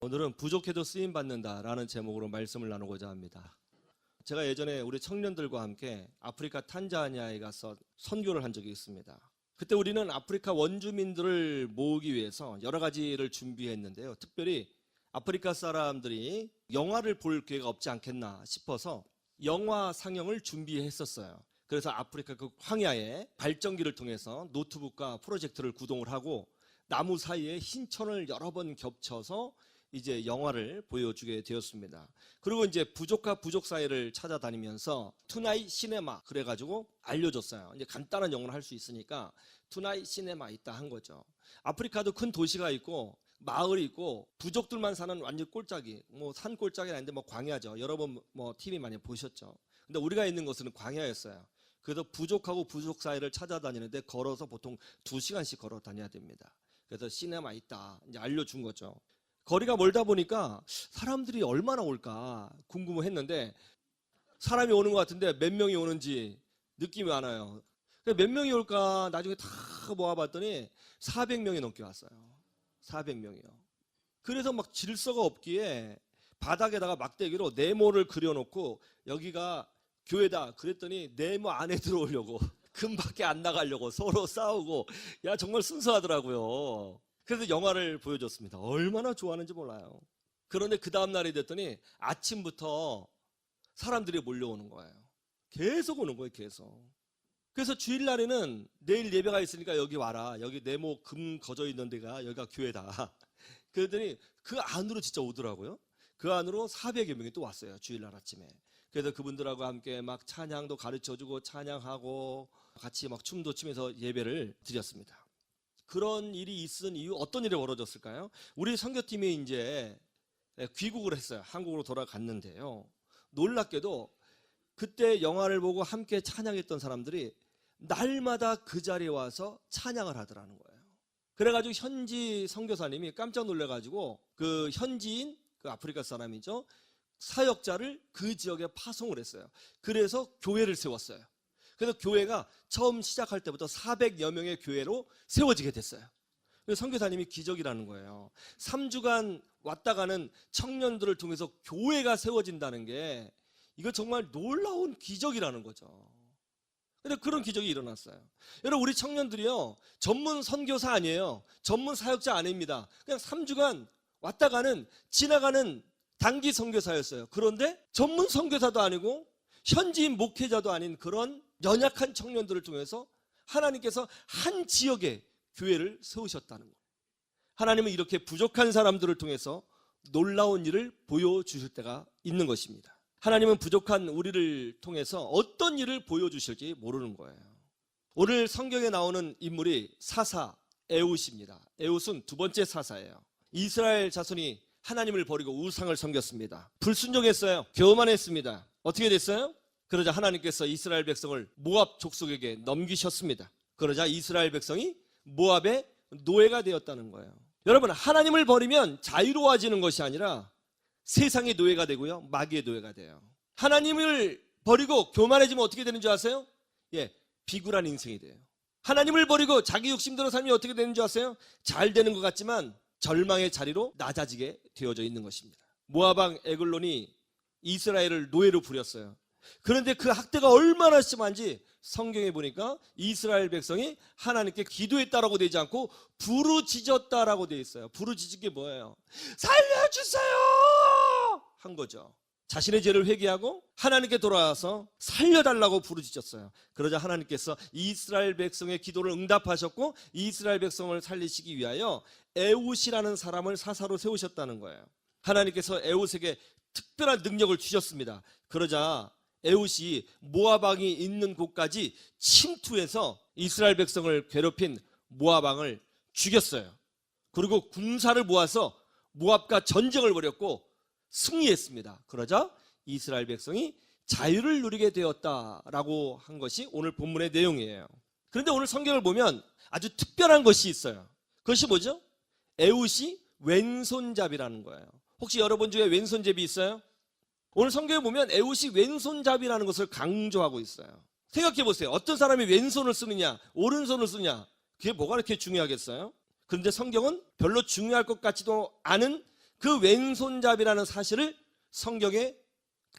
오늘은 부족해도 쓰임받는다라는 제목으로 말씀을 나누고자 합니다. 제가 예전에 우리 청년들과 함께 아프리카 탄자니아에 가서 선교를 한 적이 있습니다. 그때 우리는 아프리카 원주민들을 모으기 위해서 여러 가지를 준비했는데요. 특별히 아프리카 사람들이 영화를 볼 기회가 없지 않겠나 싶어서 영화 상영을 준비했었어요. 그래서 아프리카 그 황야에 발전기를 통해서 노트북과 프로젝터를 구동을 하고 나무 사이에 흰천을 여러 번 겹쳐서 이제 영화를 보여주게 되었습니다. 그리고 이제 부족과 부족 사이를 찾아다니면서 투나잇 시네마 그래가지고 알려줬어요. 이제 간단한 영어를 할 수 있으니까 투나잇 시네마 있다 한 거죠. 아프리카도 큰 도시가 있고 마을이 있고 부족들만 사는 완전 꼴짝이, 뭐 산 꼴짝이 아닌데 뭐 광야죠. 여러분 뭐 TV 많이 보셨죠. 근데 우리가 있는 곳은 광야였어요. 그래서 부족하고 부족 사이를 찾아다니는데 걸어서 보통 2시간씩 걸어 다녀야 됩니다. 그래서 시네마 있다 이제 알려준 거죠. 거리가 멀다 보니까 사람들이 얼마나 올까 궁금했는데 사람이 오는 것 같은데 몇 명이 오는지 느낌이 안 와요. 몇 명이 올까 나중에 다 모아봤더니 400명이 넘게 왔어요. 400명이요. 그래서 막 질서가 없기에 바닥에다가 막대기로 네모를 그려놓고 여기가 교회다 그랬더니 네모 안에 들어오려고 금 밖에 안 나가려고 서로 싸우고 야 정말 순수하더라고요. 그래서 영화를 보여줬습니다. 얼마나 좋아하는지 몰라요. 그런데 그 다음 날이 됐더니 아침부터 사람들이 몰려오는 거예요. 계속 오는 거예요. 계속. 그래서 주일날에는 내일 예배가 있으니까 여기 와라. 여기 네모 금 거저 있는 데가 여기가 교회다. 그랬더니 그 안으로 진짜 오더라고요. 그 안으로 400여 명이 또 왔어요. 주일날 아침에. 그래서 그분들하고 함께 막 찬양도 가르쳐주고 찬양하고 같이 막 춤도 추면서 예배를 드렸습니다. 그런 일이 있은 이유 어떤 일이 벌어졌을까요? 우리 선교팀이 이제 귀국을 했어요. 한국으로 돌아갔는데요. 놀랍게도 그때 영화를 보고 함께 찬양했던 사람들이 날마다 그 자리에 와서 찬양을 하더라는 거예요. 그래가지고 현지 선교사님이 깜짝 놀래가지고 그 현지인 그 아프리카 사람이죠. 사역자를 그 지역에 파송을 했어요. 그래서 교회를 세웠어요. 그래서 교회가 처음 시작할 때부터 400여 명의 교회로 세워지게 됐어요. 그래서 선교사님이 기적이라는 거예요. 3주간 왔다 가는 청년들을 통해서 교회가 세워진다는 게 이거 정말 놀라운 기적이라는 거죠. 근데 그런 기적이 일어났어요. 여러분 우리 청년들이요 전문 선교사 아니에요. 전문 사역자 아닙니다. 그냥 3주간 왔다 가는 지나가는 단기 선교사였어요. 그런데 전문 선교사도 아니고 현지인 목회자도 아닌 그런 연약한 청년들을 통해서 하나님께서 한 지역에 교회를 세우셨다는 거예요. 하나님은 이렇게 부족한 사람들을 통해서 놀라운 일을 보여주실 때가 있는 것입니다. 하나님은 부족한 우리를 통해서 어떤 일을 보여주실지 모르는 거예요. 오늘 성경에 나오는 인물이 사사 에훗입니다. 에훗은 두 번째 사사예요. 이스라엘 자손이 하나님을 버리고 우상을 섬겼습니다. 불순종했어요. 교만했습니다. 어떻게 됐어요? 그러자 하나님께서 이스라엘 백성을 모압 족속에게 넘기셨습니다. 그러자 이스라엘 백성이 모압의 노예가 되었다는 거예요. 여러분 하나님을 버리면 자유로워지는 것이 아니라 세상의 노예가 되고요. 마귀의 노예가 돼요. 하나님을 버리고 교만해지면 어떻게 되는 줄 아세요? 비굴한 인생이 돼요. 하나님을 버리고 자기 욕심대로 살면 어떻게 되는 줄 아세요? 잘 되는 것 같지만 절망의 자리로 낮아지게 되어져 있는 것입니다. 모압 왕 에글론이 이스라엘을 노예로 부렸어요. 그런데 그 학대가 얼마나 심한지 성경에 보니까 이스라엘 백성이 하나님께 기도했다라고 되지 않고 부르짖었다라고 되어 있어요. 부르짖은 게 뭐예요? 살려주세요! 한 거죠. 자신의 죄를 회개하고 하나님께 돌아와서 살려달라고 부르짖었어요. 그러자 하나님께서 이스라엘 백성의 기도를 응답하셨고 이스라엘 백성을 살리시기 위하여 에훗이라는 사람을 사사로 세우셨다는 거예요. 하나님께서 에훗에게 특별한 능력을 주셨습니다. 그러자 에훗이 모압 왕이 있는 곳까지 침투해서 이스라엘 백성을 괴롭힌 모압 왕을 죽였어요. 그리고 군사를 모아서 모압과 전쟁을 벌였고 승리했습니다. 그러자 이스라엘 백성이 자유를 누리게 되었다라고 한 것이 오늘 본문의 내용이에요. 그런데 오늘 성경을 보면 아주 특별한 것이 있어요. 그것이 뭐죠? 에훗이 왼손잡이라는 거예요. 혹시 여러분 중에 왼손잡이 있어요? 오늘 성경에 보면 에훗이 왼손잡이라는 것을 강조하고 있어요. 생각해 보세요. 어떤 사람이 왼손을 쓰느냐 오른손을 쓰느냐 그게 뭐가 그렇게 중요하겠어요? 그런데 성경은 별로 중요할 것 같지도 않은 그 왼손잡이라는 사실을 성경에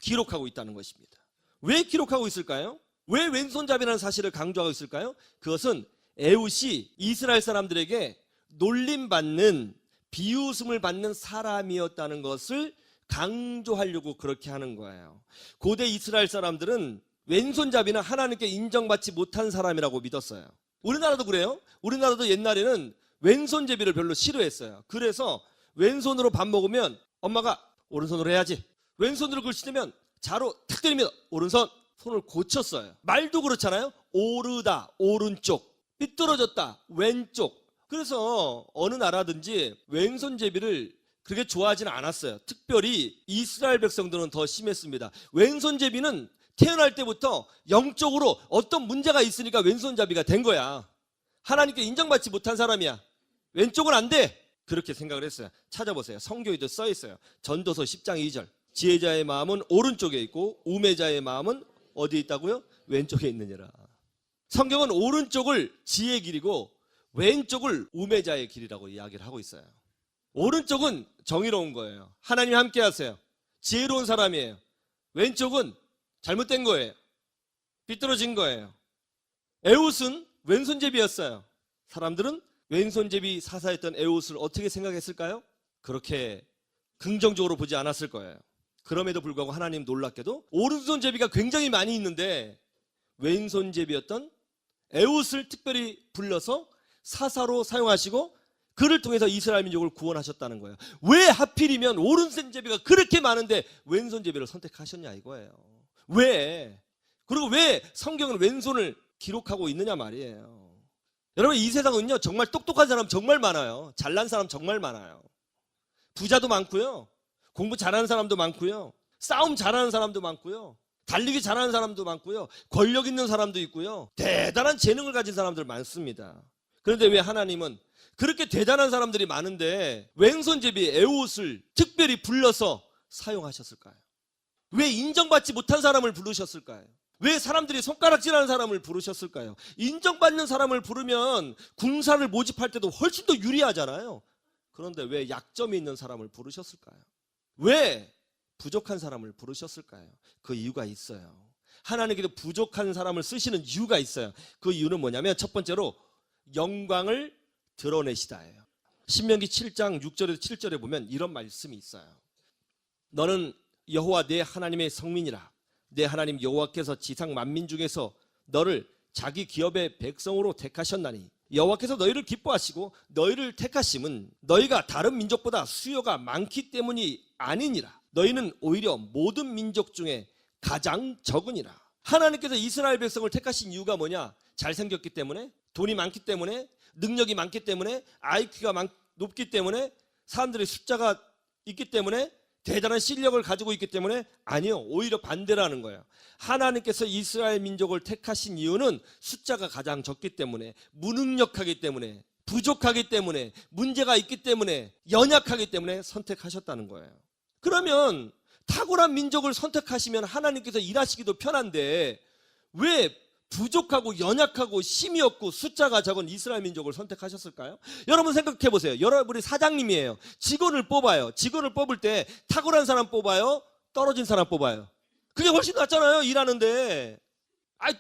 기록하고 있다는 것입니다. 왜 기록하고 있을까요? 왜 왼손잡이라는 사실을 강조하고 있을까요? 그것은 에훗이 이스라엘 사람들에게 놀림받는, 비웃음을 받는 사람이었다는 것을 강조하려고 그렇게 하는 거예요. 고대 이스라엘 사람들은 왼손잡이는 하나님께 인정받지 못한 사람이라고 믿었어요. 우리나라도 그래요. 우리나라도 옛날에는 왼손잡이를 별로 싫어했어요. 그래서 왼손으로 밥 먹으면 엄마가 오른손으로 해야지, 왼손으로 글씨 대면 자로 탁 때리면 오른손, 손을 고쳤어요. 말도 그렇잖아요. 오르다, 오른쪽, 삐뚤어졌다, 왼쪽. 그래서 어느 나라든지 왼손잡이를 그렇게 좋아하지는 않았어요. 특별히 이스라엘 백성들은 더 심했습니다. 왼손잡이는 태어날 때부터 영적으로 어떤 문제가 있으니까 왼손잡이가 된 거야. 하나님께 인정받지 못한 사람이야. 왼쪽은 안 돼. 그렇게 생각을 했어요. 찾아보세요. 성경에도 써 있어요. 전도서 10장 2절. 지혜자의 마음은 오른쪽에 있고 우매자의 마음은 어디에 있다고요? 왼쪽에 있느니라. 성경은 오른쪽을 지혜의 길이고 왼쪽을 우매자의 길이라고 이야기를 하고 있어요. 오른쪽은 정의로운 거예요. 하나님 함께 하세요. 지혜로운 사람이에요. 왼쪽은 잘못된 거예요. 삐뚤어진 거예요. 에훗은 왼손잡이였어요. 사람들은 왼손잡이 사사였던 에훗을 어떻게 생각했을까요? 그렇게 긍정적으로 보지 않았을 거예요. 그럼에도 불구하고 하나님 놀랍게도 오른손잡이가 굉장히 많이 있는데 왼손잡이였던 에훗을 특별히 불러서 사사로 사용하시고 그를 통해서 이스라엘 민족을 구원하셨다는 거예요. 왜 하필이면 오른손잡이가 그렇게 많은데 왼손잡이를 선택하셨냐 이거예요. 왜? 그리고 왜 성경은 왼손을 기록하고 있느냐 말이에요. 여러분, 이 세상은요 정말 똑똑한 사람 정말 많아요. 잘난 사람 정말 많아요. 부자도 많고요, 공부 잘하는 사람도 많고요, 싸움 잘하는 사람도 많고요, 달리기 잘하는 사람도 많고요, 권력 있는 사람도 있고요, 대단한 재능을 가진 사람들 많습니다. 그런데 왜 하나님은 그렇게 대단한 사람들이 많은데 왼손잡이 에훗을 특별히 불러서 사용하셨을까요? 왜 인정받지 못한 사람을 부르셨을까요? 왜 사람들이 손가락질하는 사람을 부르셨을까요? 인정받는 사람을 부르면 군사를 모집할 때도 훨씬 더 유리하잖아요. 그런데 왜 약점이 있는 사람을 부르셨을까요? 왜 부족한 사람을 부르셨을까요? 그 이유가 있어요. 하나님께서 부족한 사람을 쓰시는 이유가 있어요. 그 이유는 뭐냐면 첫 번째로 영광을 드러내시다예요. 신명기 7장 6절에서 7절에 보면 이런 말씀이 있어요. 너는 여호와 내 하나님의 성민이라. 내 하나님 여호와께서 지상 만민 중에서 너를 자기 기업의 백성으로 택하셨나니 여호와께서 너희를 기뻐하시고 너희를 택하심은 너희가 다른 민족보다 수요가 많기 때문이 아니니라. 너희는 오히려 모든 민족 중에 가장 적으니라. 하나님께서 이스라엘 백성을 택하신 이유가 뭐냐? 잘생겼기 때문에, 돈이 많기 때문에, 능력이 많기 때문에, IQ가 높기 때문에, 사람들의 숫자가 있기 때문에, 대단한 실력을 가지고 있기 때문에? 아니요, 오히려 반대라는 거예요. 하나님께서 이스라엘 민족을 택하신 이유는 숫자가 가장 적기 때문에, 무능력하기 때문에, 부족하기 때문에, 문제가 있기 때문에, 연약하기 때문에 선택하셨다는 거예요. 그러면 탁월한 민족을 선택하시면 하나님께서 일하시기도 편한데 왜 부족하고 연약하고 힘이 없고 숫자가 적은 이스라엘 민족을 선택하셨을까요? 여러분 생각해 보세요. 여러분이 사장님이에요. 직원을 뽑아요. 직원을 뽑을 때 탁월한 사람 뽑아요? 떨어진 사람 뽑아요? 그게 훨씬 낫잖아요. 일하는데.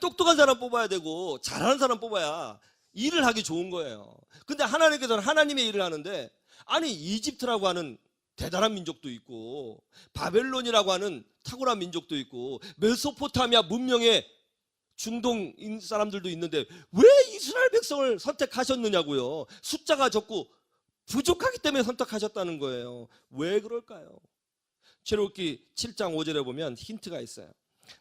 똑똑한 사람 뽑아야 되고 잘하는 사람 뽑아야 일을 하기 좋은 거예요. 근데 하나님께서는 하나님의 일을 하는데, 아니 이집트라고 하는 대단한 민족도 있고 바벨론이라고 하는 탁월한 민족도 있고 메소포타미아 문명의 중동 사람들도 있는데 왜 이스라엘 백성을 선택하셨느냐고요. 숫자가 적고 부족하기 때문에 선택하셨다는 거예요. 왜 그럴까요? 출애굽기 7장 5절에 보면 힌트가 있어요.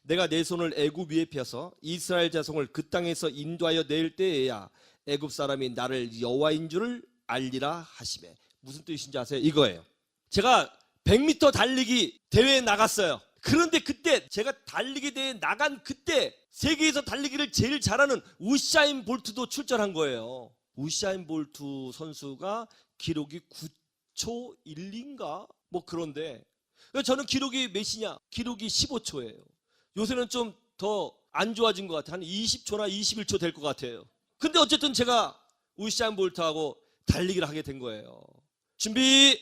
내가 내 손을 애굽 위에 펴서 이스라엘 자손을 그 땅에서 인도하여 낼 때에야 애굽 사람이 나를 여호와인 줄을 알리라 하시매. 무슨 뜻인지 아세요? 이거예요. 제가 100m 달리기 대회에 나갔어요. 그런데 그때 제가 달리기 대회에 나간 그때 세계에서 달리기를 제일 잘하는 우사인 볼트도 출전한 거예요. 우사인 볼트 선수가 기록이 9초 1인가? 뭐 그런데 저는 기록이 몇이냐? 기록이 15초예요. 요새는 좀 더 안 좋아진 것 같아요. 한 20초나 21초 될 것 같아요. 근데 어쨌든 제가 우사인 볼트하고 달리기를 하게 된 거예요. 준비!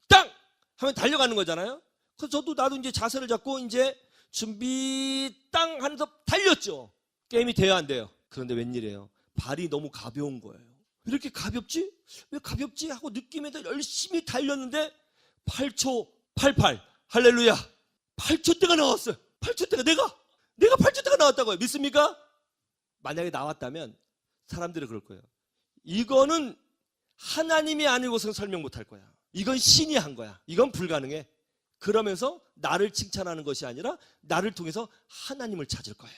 땅! 하면 달려가는 거잖아요. 그래서 나도 이제 자세를 잡고 이제 준비 땅 하면서 달렸죠. 게임이 돼야 안 돼요. 그런데 웬일이에요? 발이 너무 가벼운 거예요. 왜 이렇게 가볍지? 왜 가볍지? 하고 느끼면서 열심히 달렸는데 8초 88 할렐루야 8초대가 나왔어요. 8초대가 내가 8초대가 나왔다고요. 믿습니까? 만약에 나왔다면 사람들이 그럴 거예요. 이거는 하나님이 아니고서는 설명 못할 거야. 이건 신이 한 거야. 이건 불가능해. 그러면서 나를 칭찬하는 것이 아니라 나를 통해서 하나님을 찾을 거예요.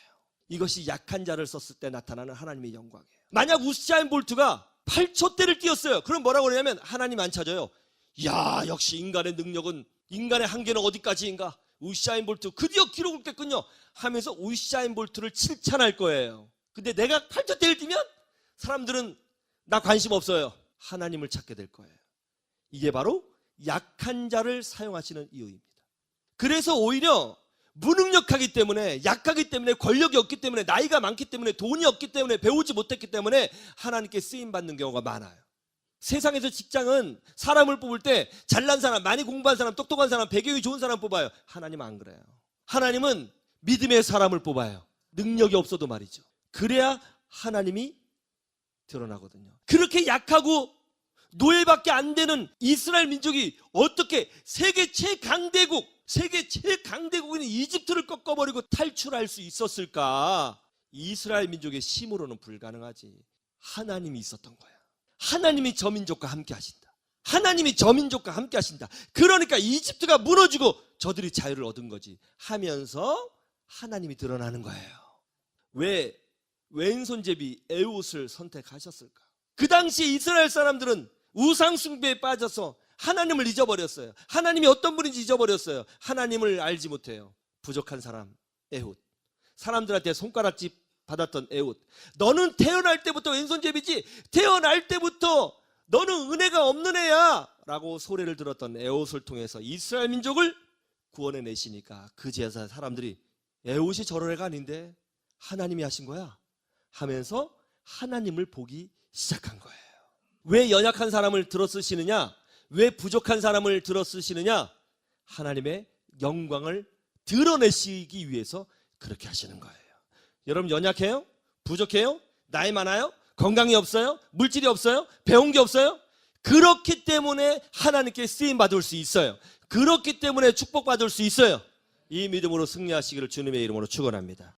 이것이 약한 자를 썼을 때 나타나는 하나님의 영광이에요. 만약 우사인 볼트가 8초대를 뛰었어요. 그럼 뭐라고 그러냐면 하나님 안 찾아요. 야, 역시 인간의 능력은, 인간의 한계는 어디까지인가? 우사인 볼트 드디어 기록을 깼군요 하면서 우사인 볼트를 칭찬할 거예요. 근데 내가 8초대를 뛰면 사람들은 나 관심 없어요. 하나님을 찾게 될 거예요. 이게 바로 약한 자를 사용하시는 이유입니다. 그래서 오히려 무능력하기 때문에, 약하기 때문에, 권력이 없기 때문에, 나이가 많기 때문에, 돈이 없기 때문에, 배우지 못했기 때문에 하나님께 쓰임받는 경우가 많아요. 세상에서 직장은 사람을 뽑을 때 잘난 사람, 많이 공부한 사람, 똑똑한 사람, 배경이 좋은 사람 뽑아요. 하나님은 안 그래요. 하나님은 믿음의 사람을 뽑아요. 능력이 없어도 말이죠. 그래야 하나님이 드러나거든요. 그렇게 약하고 노예밖에 안 되는 이스라엘 민족이 어떻게 세계 최강대국, 세계 최강대국인 이집트를 꺾어버리고 탈출할 수 있었을까? 이스라엘 민족의 힘으로는 불가능하지. 하나님이 있었던 거야. 하나님이 저 민족과 함께 하신다. 하나님이 저 민족과 함께 하신다. 그러니까 이집트가 무너지고 저들이 자유를 얻은 거지 하면서 하나님이 드러나는 거예요. 왜 왼손잡이 에웃을 선택하셨을까? 그 당시 이스라엘 사람들은 우상 숭배에 빠져서 하나님을 잊어버렸어요. 하나님이 어떤 분인지 잊어버렸어요. 하나님을 알지 못해요. 부족한 사람 에웃, 사람들한테 손가락질 받았던 에웃. 너는 태어날 때부터 왼손잡이지, 태어날 때부터 너는 은혜가 없는 애야 라고 소리를 들었던 에웃을 통해서 이스라엘 민족을 구원해 내시니까 그제야 사람들이 에웃이 저런 애가 아닌데 하나님이 하신 거야 하면서 하나님을 보기 시작한 거예요. 왜 연약한 사람을 들어 쓰시느냐? 왜 부족한 사람을 들어 쓰시느냐? 하나님의 영광을 드러내시기 위해서 그렇게 하시는 거예요. 여러분 연약해요? 부족해요? 나이 많아요? 건강이 없어요? 물질이 없어요? 배운 게 없어요? 그렇기 때문에 하나님께 쓰임받을 수 있어요. 그렇기 때문에 축복받을 수 있어요. 이 믿음으로 승리하시기를 주님의 이름으로 축원합니다.